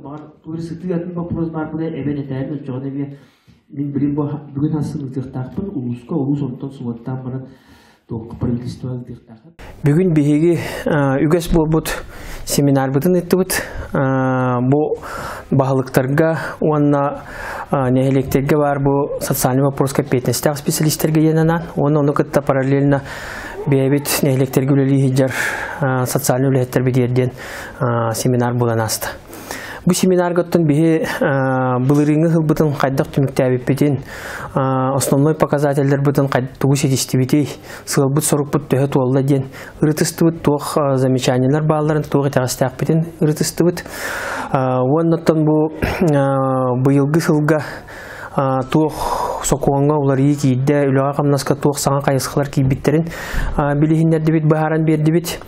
бар туристы атын вопрос бар буна эбен этәр жогына бе мен билим бүгүн хасын үтектакпын улуска улус онтон сугаттан баран ток правительство үтектакы. Бүгүн биһиги үгәс болбут семинар бутын иттибит. Бу баһалыктарга уанна нехелектерге бар бу социальный вопрос компетенциялык специалисттерге янанан, оны кытта параллельно бебит нехелектерге үлелиһиҗар социальный үлеттер бидерден семинар булан аста. Бу семинаргаттан биһи былырыңы хылбытын кайдак түмүктәбип битин основной показательлер бутын кайдыгы сетистибити сылбыт сорукпут төһө туолла ден ырытыстыбыт туох замечаниялар бааларын туох тагыстак битин ырытыстыбыт. Оннотон бу быйылгы сылга туох сокуңга улар ийкийде үлага камнаска туох саңа кайыскалар кийбиттерин билихиндерди бит бааран берди бит.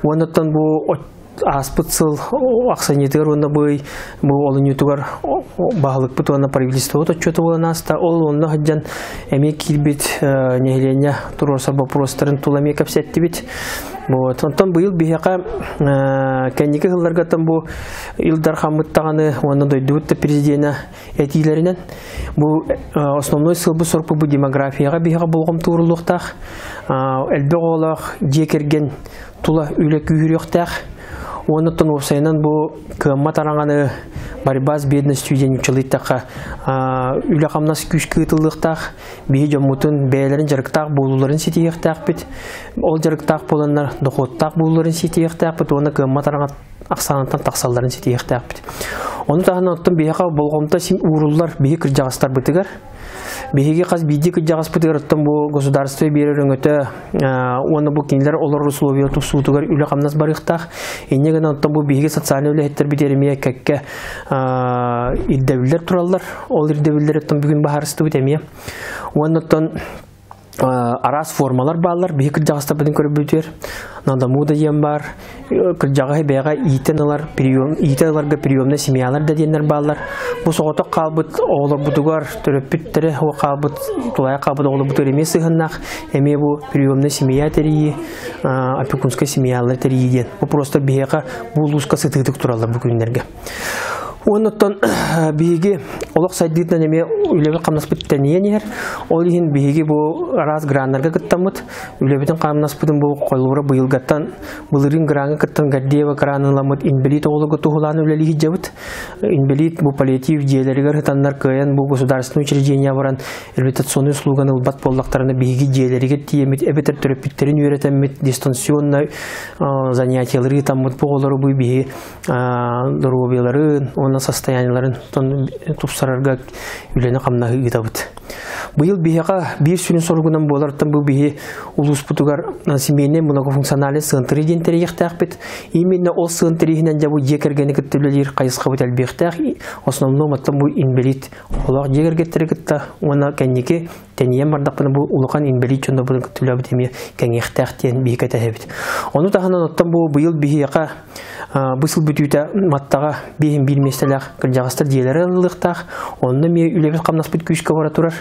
Оннотон бу аспытсыл аксанетер онда бу олунютугар баалык бут онда правительство отчёты боланаста ол онда хаджан эме килбит нехленя турорсар вопростарын туламия капсетти бит. Вот онтон быйыл бияка кенники хылларга там бу Илдар Хамыттаганы онда дойдут президента этилеринен бу основной сылбы сорпу бу демографияга бияка болгом туурулуктак элбеголак жекерген тула үле күйрөктак. Оннотон опсайнан бу кымматараңаны борьба с бедностью денючылыктакка үле камнас күч кытылыктак бии жомутун бээлерин жарыктак болуларын ситиектак бит. Ол жарыктак боланнар доходтак болуларын ситиектак бит. Оны кымматараңа аксанаттан таксалларын ситиектак бит. Оны тагын оттон бияка болгомта сим уруллар бии кыржагастар битигер. Биһиги каз бидди кыжагас бытырыттан бу государство берерин өтө оны бу кинилер олар условия тусутугар үле камнас барыктак энеген оттон бу биһиги социальный үлехеттер битермие кекке иддевиллер тураллар ол иддевиллер оттон бүгүн баһарысты битемие оннотон арас формалар баллар биһи кыжагаста бидин көрүбүтер надамуда ем бар кыжагы бега итеналар прием ителарга приемный семьялар да денер баллар бу согото калбыт оолор бутугар төрөппүттере о калбыт тулай калбыт оолор бутур эмес сыгыннак эме бу приемный семья терии опекунская семьялар терии ден бу просто биһига бу луска сытыдык туралар бу күндерге. Оннотон биһиги олох сайдыйтан эме үлебит камнаспыттан иенер ол иһин биһиги бу арас граннарга кыттамыт үлебитин камнаспытын бу койлуура быйылгаттан былырын граңы кыттан гаддеева краныламыт инвалид оголугу тухулан үлелиһи жабыт инвалид бу паллиатив жээлеригер хытаннар кыян бу государственный учреждения баран реабилитационный услуганы ылбат боллактарына биһиги жээлериге тиемит эбетер төрөппүттерин үйрөтемит дистанционный занятиялары таммыт бу олору бу биһи дорубеларын состоянияларын тупсарарга үлени камнагы ытабыт. Быйыл биһига бир сүнүн соргунан болартан бу биһи улус бутугар семейный многофункциональный центр иденттериектак бит. Именно ол центринен жабу жекергени кеттелер кайыска бит албектак. Основном аттан бу инвалид олак жегергеттеригитта она кенники тением бардакпын бу улукан инвалид чонда бу кеттелебит эме кеңектак тен бийкете хебит. Ону таханан аттан бу быйыл биһига бысыл бүтүтө маттага бейин билместелер кыржагастар диелери ылыктак. Онда ме үлебит камнаспыт күчкө бара турар.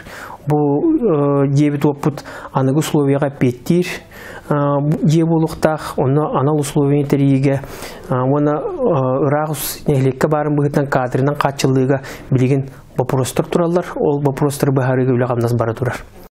Бу дебит опут аныгы условияга петтир дебулуктак оны анал условия териге оны рагус нехлекке барын быгытан кадрынан качылыга билген вопростор тураллар ол вопростор баһарыга үле камнас бара турар.